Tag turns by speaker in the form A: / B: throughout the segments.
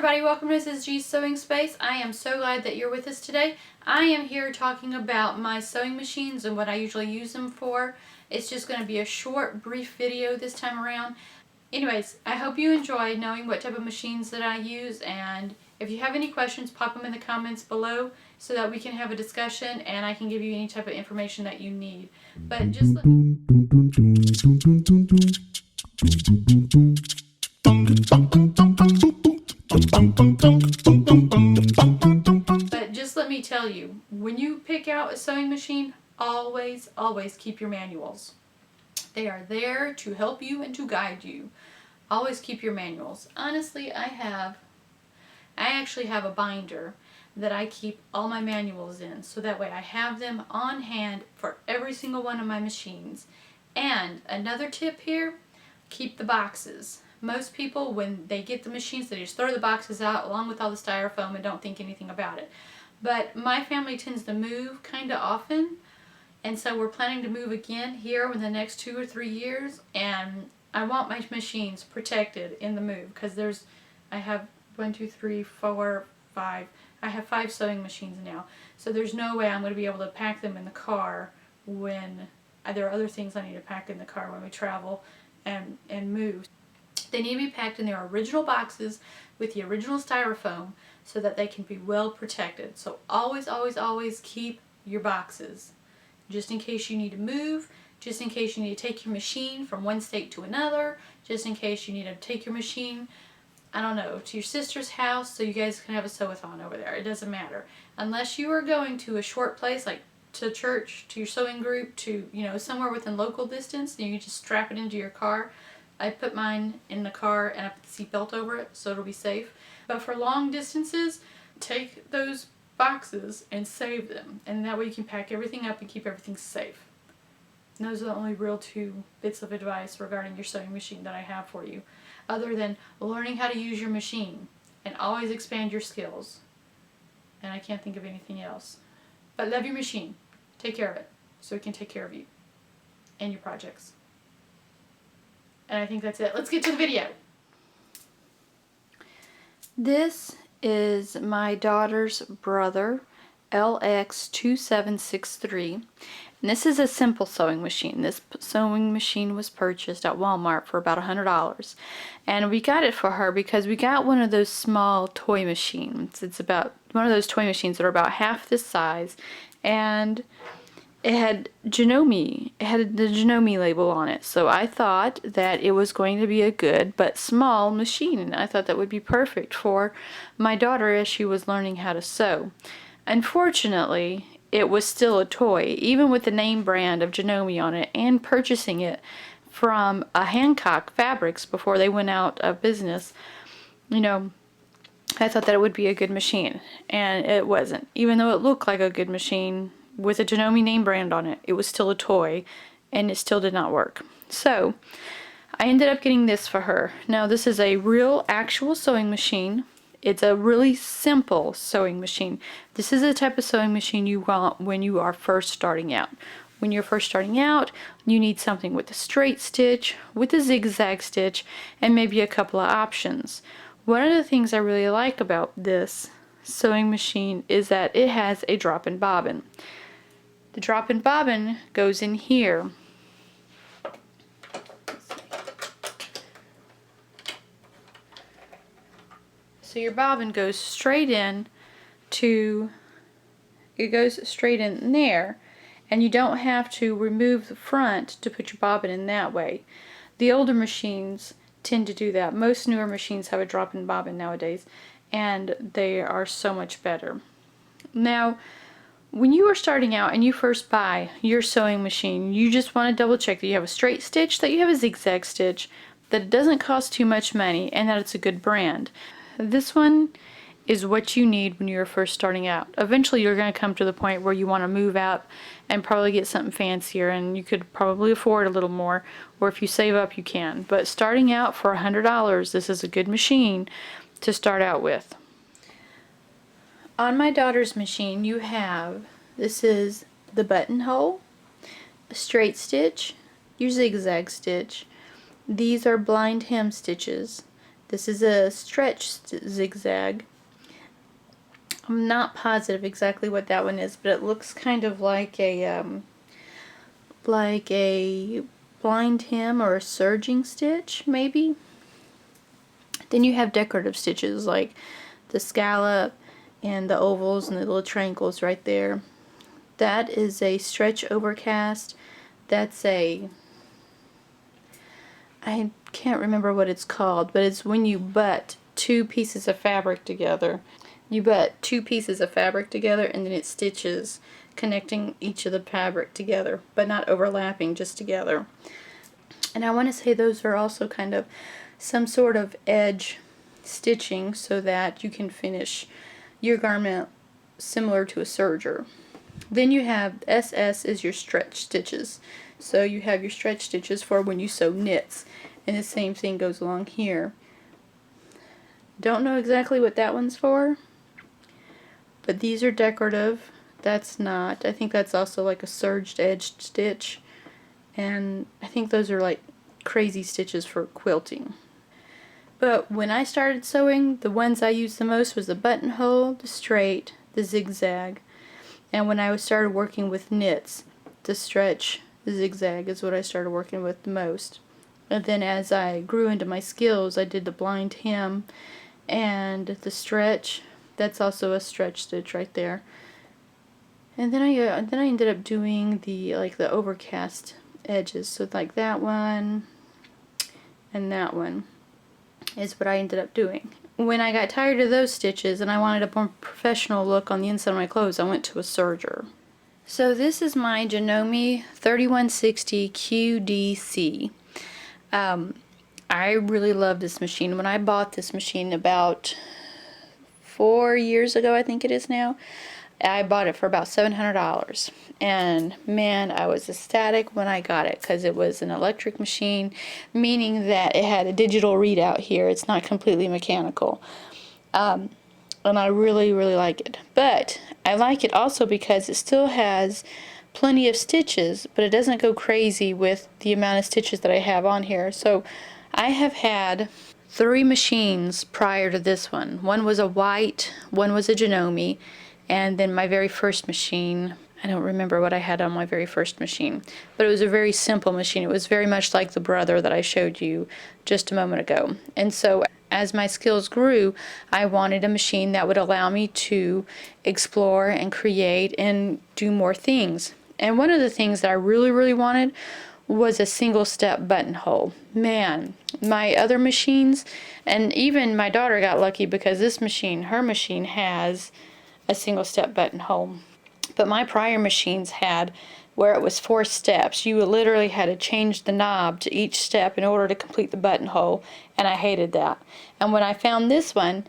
A: everybody, welcome to Mrs. G's Sewing Space. I am so glad that you're with us today. I am here talking about my sewing machines and what I usually use them for. It's just going to be a short, brief video this time around. Anyways, I hope you enjoyed knowing what type of machines that I use, and if you have any questions, pop them in the comments below so that we can have a discussion and I can give you any type of information that you need. But just let me... But just let me tell you, when you pick out a sewing machine, always keep your manuals. They are there to help you and to guide you. Always keep your manuals. Honestly, I actually have a binder that I keep all my manuals in, so that way I have them on hand for every single one of my machines. And another tip here, keep the boxes. Most people, when they get the machines, they just throw the boxes out along with all the styrofoam and don't think anything about it. But my family tends to move kind of often, and so we're planning to move again here in the next 2 or 3 years, and I want my machines protected in the move because I have 1, 2, 3, 4, 5. I have 5 sewing machines now, so there's no way I'm going to be able to pack them in the car when there are other things I need to pack in the car when we travel and move. They need to be packed in their original boxes with the original styrofoam so that they can be well protected. So always keep your boxes, just in case you need to move, just in case you need to take your machine from one state to another, just in case you need to take your machine, I don't know, to your sister's house so you guys can have a sew-a-thon over there. It doesn't matter. Unless you are going to a short place like to church, to your sewing group, to, somewhere within local distance, and you can just strap it into your car. I put mine in the car and I put the seatbelt over it so it'll be safe. But for long distances, take those boxes and save them, and that way you can pack everything up and keep everything safe. And those are the only real 2 bits of advice regarding your sewing machine that I have for you, other than learning how to use your machine and always expand your skills. And I can't think of anything else. But love your machine. Take care of it so it can take care of you and your projects. And I think that's it. Let's get to the video. This is my daughter's brother, LX2763. And this is a simple sewing machine. This sewing machine was purchased at Walmart for about $100. And we got it for her because we got one of those small toy machines. It's about one of those toy machines that are about half this size. And it had Janome. It had the Janome label on it. So I thought that it was going to be a good but small machine. And I thought that would be perfect for my daughter as she was learning how to sew. Unfortunately, it was still a toy, even with the name brand of Janome on it, and purchasing it from Hancock Fabrics before they went out of business. I thought that it would be a good machine, and it wasn't. Even though it looked like a good machine with a Janome name brand on it, it was still a toy, and it still did not work. So I ended up getting this for her. Now this is a real actual sewing machine. It's a really simple sewing machine. This is the type of sewing machine you want when you are first starting out. When you're first starting out, you need something with a straight stitch, with a zigzag stitch, and maybe a couple of options. One of the things I really like about this sewing machine is that it has a drop-in bobbin. The drop-in bobbin goes in here. So your bobbin goes straight in there, and you don't have to remove the front to put your bobbin in that way. The older machines tend to do that. Most newer machines have a drop-in bobbin nowadays, and they are so much better. Now, when you are starting out and you first buy your sewing machine, you just want to double check that you have a straight stitch, that you have a zigzag stitch, that it doesn't cost too much money, and that it's a good brand. This one is what you need when you're first starting out. Eventually you're going to come to the point where you want to move out and probably get something fancier, and you could probably afford a little more, or if you save up you can. But starting out for $100, this is a good machine to start out with. On my daughter's machine you have, this is the buttonhole, a straight stitch, your zigzag stitch. These are blind hem stitches. This is a stretch zigzag. I'm not positive exactly what that one is, but it looks kind of like a blind hem or a serging stitch, maybe. Then you have decorative stitches like the scallop and the ovals and the little triangles right there. That is a stretch overcast. That's a, I can't remember what it's called, but it's when you butt two pieces of fabric together. You butt two pieces of fabric together and then it stitches, connecting each of the fabric together, but not overlapping, just together. And I want to say those are also kind of some sort of edge stitching so that you can finish your garment similar to a serger. Then you have SS is your stretch stitches. So you have your stretch stitches for when you sew knits. And the same thing goes along here. Don't know exactly what that one's for, but these are decorative. That's not. I think that's also like a serged edged stitch. And I think those are like crazy stitches for quilting. But when I started sewing, the ones I used the most was the buttonhole, the straight, the zigzag. And when I started working with knits, the stretch, the zigzag is what I started working with the most. And then as I grew into my skills, I did the blind hem and the stretch. That's also a stretch stitch right there. And then I ended up doing the overcast edges. So like that one and that one is what I ended up doing. When I got tired of those stitches and I wanted a more professional look on the inside of my clothes, I went to a serger. So this is my Janome 3160 QDC. I really love this machine. When I bought this machine about 4 years ago, I think it is now, I bought it for about $700. And man, I was ecstatic when I got it because it was an electric machine, meaning that it had a digital readout here. It's not completely mechanical. And I really, really like it. But I like it also because it still has plenty of stitches, but it doesn't go crazy with the amount of stitches that I have on here. So I have had 3 machines prior to this one. One was a white, one was a Janome, and then my very first machine, I don't remember what I had on my very first machine, but it was a very simple machine. It was very much like the brother that I showed you just a moment ago. And so as my skills grew, I wanted a machine that would allow me to explore and create and do more things. And one of the things that I really, really wanted was a single step buttonhole. Man, my other machines, and even my daughter got lucky because this machine, her machine has a single step buttonhole. But my prior machines had where it was 4 steps. You literally had to change the knob to each step in order to complete the buttonhole, and I hated that. And when I found this one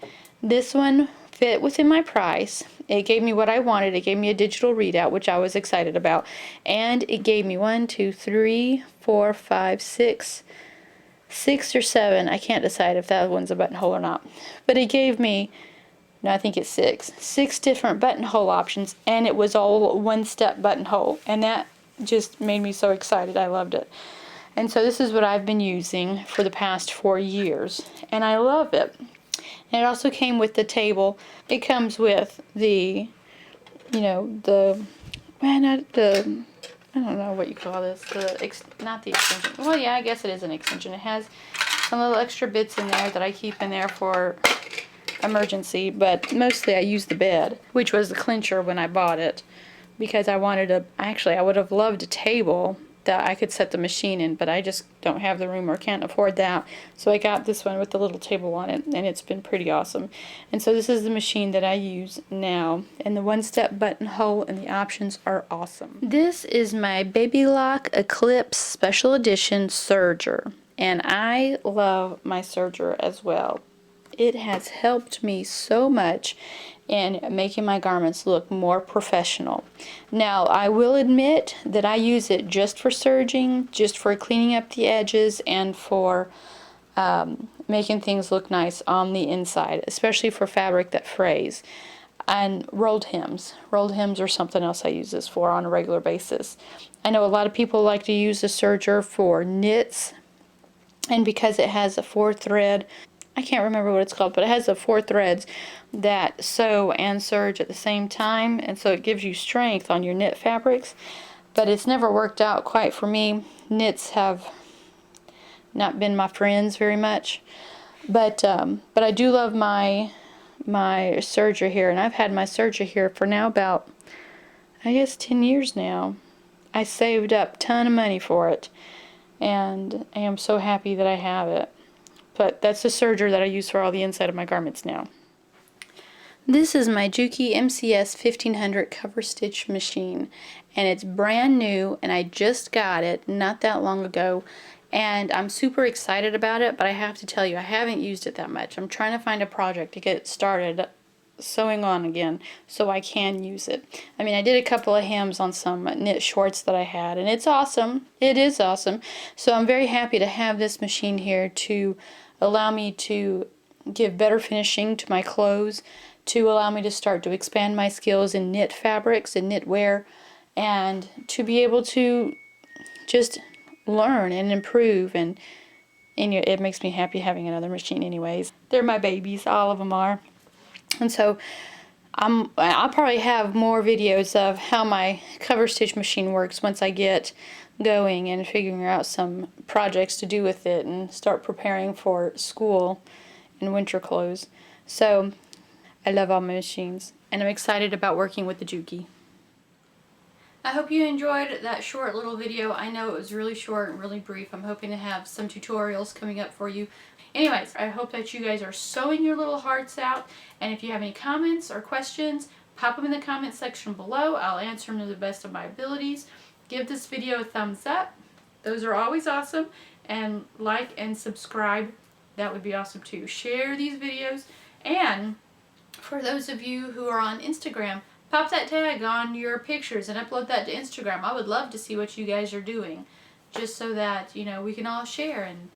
A: fit within my price. It gave me what I wanted. It gave me a digital readout, which I was excited about. And it gave me 1, 2, 3, 4, 5, 6 or 7. I can't decide if that one's a buttonhole or not. But it gave me, no, I think it's 6 different buttonhole options, and it was all one-step buttonhole. And that just made me so excited. I loved it. And so this is what I've been using for the past 4 years. And I love it. And it also came with the table. It comes with the, I don't know what you call this, not the extension. Well, yeah, I guess it is an extension. It has some little extra bits in there that I keep in there for emergency, but mostly I use the bed, which was the clincher when I bought it, because I wanted I would have loved a table that I could set the machine in, but I just don't have the room or can't afford that. So I got this one with the little table on it, and it's been pretty awesome. And so this is the machine that I use now, and the one-step buttonhole and the options are awesome. This is my Baby Lock Eclipse Special Edition serger, and I love my serger as well. It has helped me so much in making my garments look more professional. Now, I will admit that I use it just for serging, just for cleaning up the edges, and for making things look nice on the inside, especially for fabric that frays. And rolled hems. Rolled hems are something else I use this for on a regular basis. I know a lot of people like to use the serger for knits, and because it has a 4-thread I can't remember what it's called, but it has the 4 threads that sew and serge at the same time, and so it gives you strength on your knit fabrics. But it's never worked out quite for me. Knits have not been my friends very much. But I do love my serger here, and I've had my serger here for now about, I guess, 10 years now. I saved up a ton of money for it, and I am so happy that I have it. But that's the serger that I use for all the inside of my garments now. This is my Juki MCS 1500 cover stitch machine, and it's brand new, and I just got it not that long ago, and I'm super excited about it. But I have to tell you, I haven't used it that much. I'm trying to find a project to get started sewing on again so I can use it. I mean, I did a couple of hems on some knit shorts that I had, and it's awesome. It is awesome. So I'm very happy to have this machine here to allow me to give better finishing to my clothes, to allow me to start to expand my skills in knit fabrics and knitwear, and to be able to just learn and improve, and it makes me happy having another machine anyways. They're my babies, all of them are. And so I'll probably have more videos of how my cover stitch machine works once I get going and figuring out some projects to do with it and start preparing for school and winter clothes. So I love all my machines, and I'm excited about working with the Juki. I hope you enjoyed that short little video. I know it was really short and really brief. I'm hoping to have some tutorials coming up for you. Anyways, I hope that you guys are sewing your little hearts out, and if you have any comments or questions, pop them in the comment section below. I'll answer them to the best of my abilities. Give this video a thumbs up. Those are always awesome. And like and subscribe. That would be awesome too. Share these videos. And for those of you who are on Instagram, pop that tag on your pictures and upload that to Instagram. I would love to see what you guys are doing, just so that, you know, we can all share. And